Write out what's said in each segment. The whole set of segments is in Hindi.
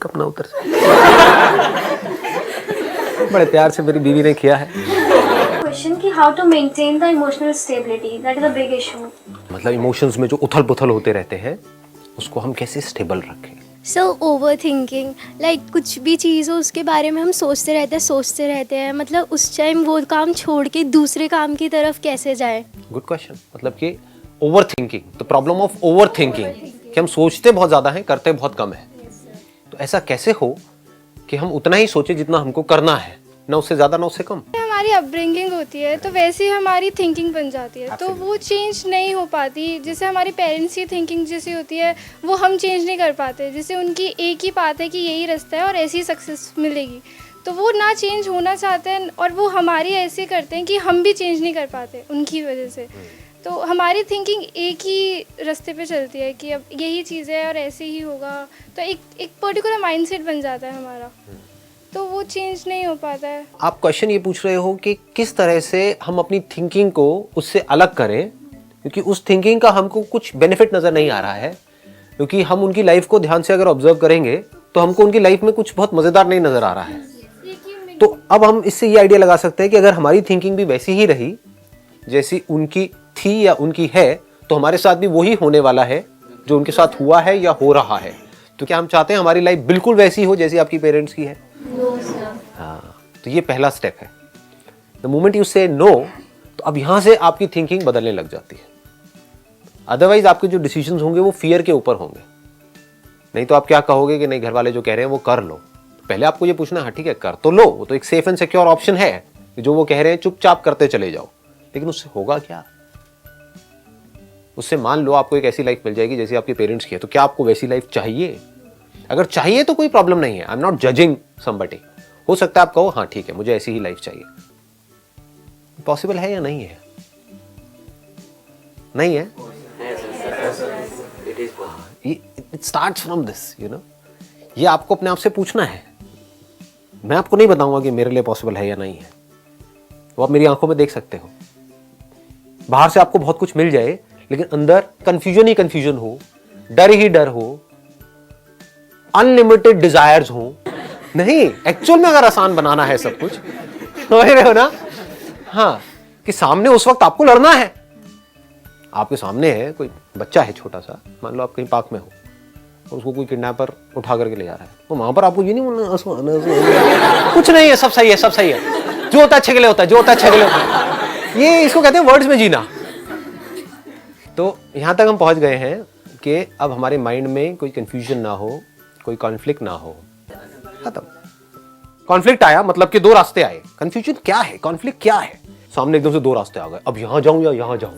कब ना उतर से बड़े प्यार से मेरी बीवी ने किया है। क्वेश्चन कि how to maintain the emotional stability, that is a big issue. मतलब इमोशंस में जो उथल पुथल होते रहते हैं उसको हम कैसे स्टेबल रखें। सो ओवर थिंकिंग, लाइक कुछ भी चीज़ हो उसके बारे में हम सोचते रहते हैं, मतलब उस टाइम वो काम छोड़ के दूसरे काम की तरफ कैसे जाए। Good question. मतलब कि over thinking, the problem of over thinking कि हम सोचते बहुत ज़्यादा हैं, करते बहुत कम है। तो ऐसा कैसे हो कि हम उतना ही सोचें जितना हमको करना है, ना उससे ज़्यादा ना उससे कम। हमारी अपब्रिंगिंग होती है तो वैसे ही हमारी थिंकिंग बन जाती है, तो वो चेंज नहीं हो पाती। जैसे हमारी पेरेंट्स की थिंकिंग जैसी होती है वो हम चेंज नहीं कर पाते। जैसे उनकी एक ही बात है कि यही रास्ता है और ऐसी सक्सेस मिलेगी, तो वो ना चेंज होना चाहते हैं और वो हमारी ऐसे करते हैं कि हम भी चेंज नहीं कर पाते उनकी वजह से। तो हमारी थिंकिंग एक ही रास्ते पे चलती है कि अब यही चीज़ है और ऐसे ही होगा, तो एक पर्टिकुलर माइंडसेट बन जाता है हमारा, तो वो चेंज नहीं हो पाता है। आप क्वेश्चन ये पूछ रहे हो कि किस तरह से हम अपनी थिंकिंग को उससे अलग करें, क्योंकि उस थिंकिंग का हमको कुछ बेनिफिट नज़र नहीं आ रहा है। क्योंकि हम उनकी लाइफ को ध्यान से अगर ऑब्जर्व करेंगे तो हमको उनकी लाइफ में कुछ बहुत मज़ेदार नहीं नज़र आ रहा है। तो अब हम इससे ये आइडिया लगा सकते हैं कि अगर हमारी थिंकिंग भी वैसी ही रही जैसी उनकी थी या उनकी है, तो हमारे साथ भी वही होने वाला है जो उनके साथ हुआ है या हो रहा है। तो क्या हम चाहते हैं हमारी लाइफ बिल्कुल वैसी हो जैसी आपकी पेरेंट्स की है? हाँ, तो ये पहला स्टेप है। द मोमेंट यू से नो, तो अब यहां से आपकी थिंकिंग बदलने लग जाती है। अदरवाइज आपके जो डिसीजंस होंगे वो फियर के ऊपर होंगे। नहीं तो आप क्या कहोगे कि नहीं, घर वाले जो कह रहे हैं वो कर लो। पहले आपको ये पूछना, हाँ ठीक है कर तो लो, वो तो एक सेफ एंड सिक्योर ऑप्शन है कि जो वो कह रहे हैं चुपचाप करते चले जाओ। लेकिन उससे होगा क्या? उससे मान लो आपको एक ऐसी लाइफ मिल जाएगी जैसी आपके पेरेंट्स की है, तो क्या आपको वैसी लाइफ चाहिए? अगर चाहिए तो कोई प्रॉब्लम नहीं है, I am not judging somebody. हो सकता है आप कहो हाँ ठीक है मुझे ऐसी ही लाइफ चाहिए। पॉसिबल है या नहीं है? नहीं है। It starts from this, you know. ये आपको अपने आप से पूछना है। मैं आपको नहीं बताऊंगा कि मेरे लिए पॉसिबल है या नहीं है, वो आप मेरी आंखों में देख सकते हो। बाहर से आपको बहुत कुछ मिल जाए लेकिन अंदर कंफ्यूजन ही कंफ्यूजन हो, डर ही डर हो, अनलिमिटेड डिजायर्स हो। नहीं, एक्चुअल में अगर आसान बनाना है सब कुछ, समझ रहे हो ना? हाँ, कि सामने उस वक्त आपको लड़ना है। आपके सामने है कोई बच्चा है छोटा सा, मान लो आप कहीं पार्क में हो और उसको कोई किडनैपर उठा करके ले जा रहा है, तो वहां पर आपको ये नहीं बोलना कुछ नहीं है, सब सही है, सब सही है, जो होता है अच्छे के लिए होता है, जो होता है अच्छे के लिए होता है। ये इसको कहते हैं वर्ड्स में जीना। तो यहां तक हम पहुंच गए हैं कि अब हमारे माइंड में कोई कंफ्यूजन ना हो, कोई कॉन्फ्लिक्ट ना हो। खत्म। कॉन्फ्लिक्ट आया मतलब कि दो रास्ते आए। कंफ्यूजन क्या है, कॉन्फ्लिक्ट क्या है? सामने एकदम से दो रास्ते आ गए, अब यहां जाऊं या यहां जाऊं।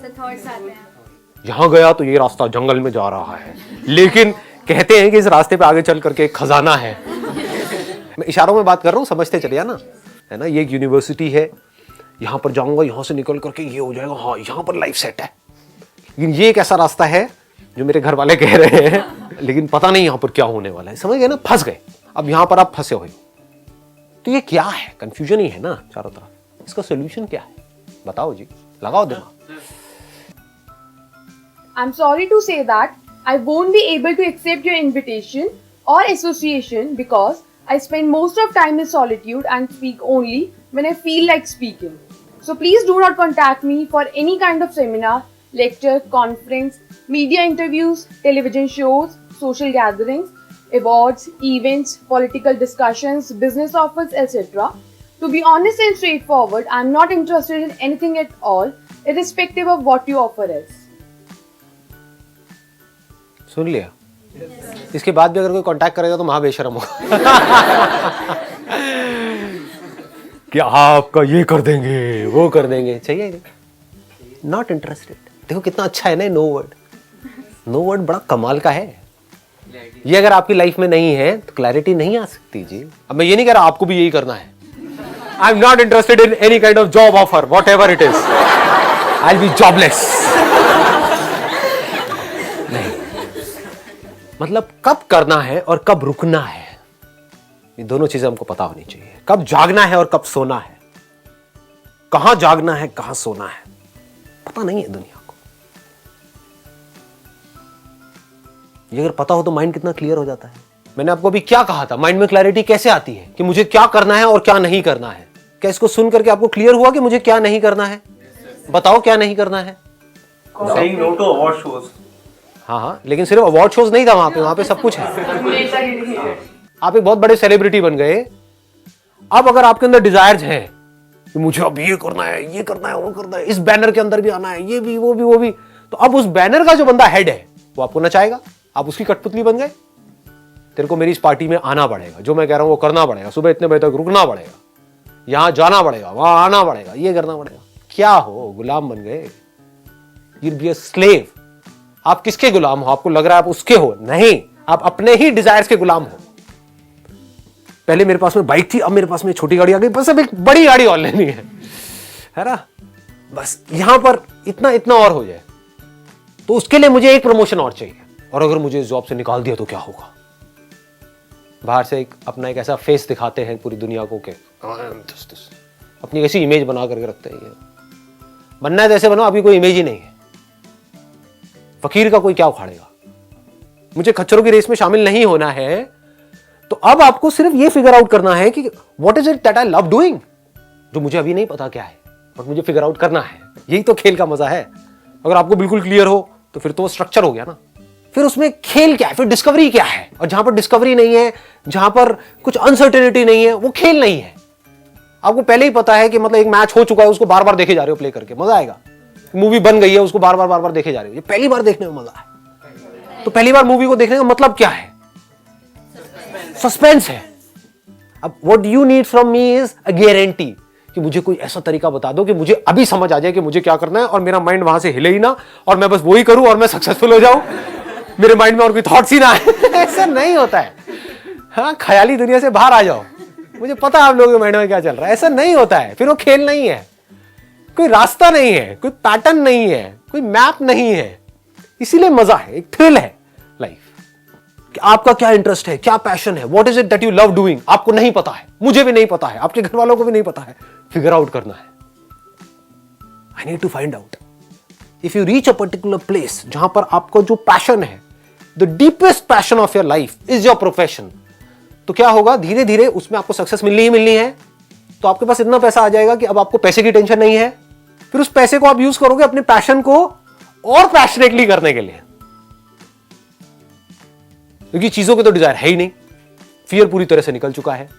यहां गया तो ये रास्ता जंगल में जा रहा है, लेकिन कहते हैं कि इस रास्ते पे आगे चल करके एक खजाना है। मैं इशारों में बात कर रहा हूं, समझते चले जाना, है ना। ये एक यूनिवर्सिटी है, यहां पर जाऊंगा, यहां से निकल करके ये हो जाएगा, हाँ यहां पर लाइफ सेट है। लेकिन ये एक ऐसा रास्ता है जो मेरे घर वाले कह रहे हैं, लेकिन पता नहीं यहां पर क्या होने वाला है। समझ गए ना, फंस गए। अब यहां पर आप फंसे हुए, तो ये क्या है? कंफ्यूजन ही है ना चारों तरफ। इसका सोल्यूशन क्या है? बताओ जी, लगाओ दिमाग। I'm sorry to say that I won't be able to accept your invitation or association because I spend most of time in solitude and speak only when I feel like speaking. So please do not contact me for any kind of seminar, lecture, conference, media interviews, television shows, social gatherings, awards, events, political discussions, business offers, etc. To be honest and straightforward, I am not interested in anything at all, irrespective of what you offer us. सुन लिया? इसके बाद भी अगर कोई कांटेक्ट करेगा तो महाबेशरम होगा। क्या आपका ये कर देंगे, वो कर देंगे, चाहिए नहीं। Not interested. देखो कितना अच्छा है ना नो वर्ड। नो वर्ड बड़ा कमाल का है। ये अगर आपकी लाइफ में नहीं है तो क्लैरिटी नहीं आ सकती जी। अब मैं ये नहीं कह रहा आपको भी यही करना है। I am not interested in any kind of job offer, what ever it is, I will be jobless. नहीं, मतलब कब करना है और कब रुकना है, ये दोनों चीजें हमको पता होनी चाहिए। कब जागना है और कब सोना है, कहां जागना है कहां सोना है, पता नहीं है दुनिया को। ये अगर पता हो तो माइंड कितना क्लियर हो जाता है। मैंने आपको अभी क्या कहा था, माइंड में क्लैरिटी कैसे आती है कि मुझे क्या करना है और क्या नहीं करना है? क्या इसको सुन करके आपको क्लियर हुआ कि मुझे क्या नहीं करना है? बताओ क्या नहीं करना है? Saying no to award shows. हाँ, लेकिन सिर्फ अवार्ड शोज नहीं था वहां पे सब कुछ है। आप एक बहुत बड़े सेलिब्रिटी बन गए। अब अगर आपके अंदर डिजायर्स हैं कि मुझे अब ये करना है, ये करना है, वो करना है, इस बैनर के अंदर भी आना है, ये भी, वो भी, वो भी, तो अब उस बैनर का जो बंदा हेड है वो आपको नचाएगा। आप उसकी कठपुतली बन गए। तेरे को मेरी इस पार्टी में आना पड़ेगा, जो मैं कह रहा हूं वो करना पड़ेगा, सुबह इतने बजे तक रुकना पड़ेगा, यहां जाना पड़ेगा, वहां आना पड़ेगा, ये करना पड़ेगा। क्या हो, गुलाम बन गए। You'll be a slave. आप किसके गुलाम हो? आपको लग रहा है आप उसके हो, नहीं, आप अपने ही डिजायर्स के गुलाम हो। पहले मेरे पास में बाइक थी, अब मेरे पास में छोटी गाड़ी आ गई, बस अब एक बड़ी गाड़ी और लेनी है ना? बस यहां पर इतना इतना और हो जाए तो उसके लिए मुझे एक प्रमोशन और चाहिए, और अगर मुझे जॉब से निकाल दिया तो क्या होगा? बाहर से अपना एक ऐसा फेस दिखाते हैं पूरी दुनिया को कि अपनी ऐसी इमेज बना करके रखते हैं। ये बनना है तो ऐसे बनो, आपकी कोई इमेज ही नहीं है। फकीर का कोई क्या उखाड़ेगा? मुझे खच्चरों की रेस में शामिल नहीं होना है, तो अब आपको सिर्फ ये फिगर आउट करना है कि what is it that I love doing, जो मुझे अभी नहीं पता क्या है और मुझे फिगर आउट करना है। यही तो खेल का मजा है। अगर आपको बिल्कुल क्लियर हो तो फिर तो वो स्ट्रक्चर हो गया ना। फिर उसमें खेल क्या है, फिर डिस्कवरी क्या है? और जहां पर डिस्कवरी नहीं है, जहां पर कुछ अनसर्टेनिटी नहीं है, वो खेल नहीं है। आपको पहले ही पता है कि मतलब एक मैच हो चुका है, उसको बार बार देखे जा रहे हो प्ले करके, मजा आएगा। मूवी बन गई है, उसको बार बार देखे जा रहे हो, ये पहली बार देखने में मजा है। तो पहली बार मूवी को देखने का मतलब क्या है? सस्पेंस है। अब what you need from me is a guarantee, कि मुझे कोई ऐसा तरीका बता दो कि मुझे अभी समझ आ जाए कि मुझे क्या करना है, और मेरा माइंड वहां से हिले ही ना, और मैं बस वही करूं और मैं सक्सेसफुल हो जाऊं, मेरे माइंड में और कोई थॉट्स ही ना आए। ऐसा नहीं होता है। हाँ, ख्याली दुनिया से बाहर आ जाओ, मुझे पता है आप लोगों के माइंड में क्या चल रहा है। ऐसा नहीं होता है। फिर वो खेल नहीं है, कोई रास्ता नहीं है, कोई पैटर्न नहीं है, कोई मैप नहीं है। इसीलिए मजा है, एक थ्रिल है लाइफ। कि आपका क्या इंटरेस्ट है, क्या पैशन है, what is it that you love doing, आपको नहीं पता है, मुझे भी नहीं पता है, आपके घर वालों को भी नहीं पता है। फिगर आउट करना है। I need to find out. If you reach a particular place जहां पर आपको जो पैशन है, the deepest passion of your life is your profession, तो क्या होगा, धीरे धीरे उसमें आपको सक्सेस मिलनी ही मिलनी है। तो आपके पास इतना पैसा आ जाएगा कि अब आपको पैसे की टेंशन नहीं है। फिर उस पैसे को आप यूज करोगे अपने पैशन को और पैशनेटली करने के लिए, क्योंकि चीजों के तो डिजायर है ही नहीं। फियर पूरी तरह से निकल चुका है।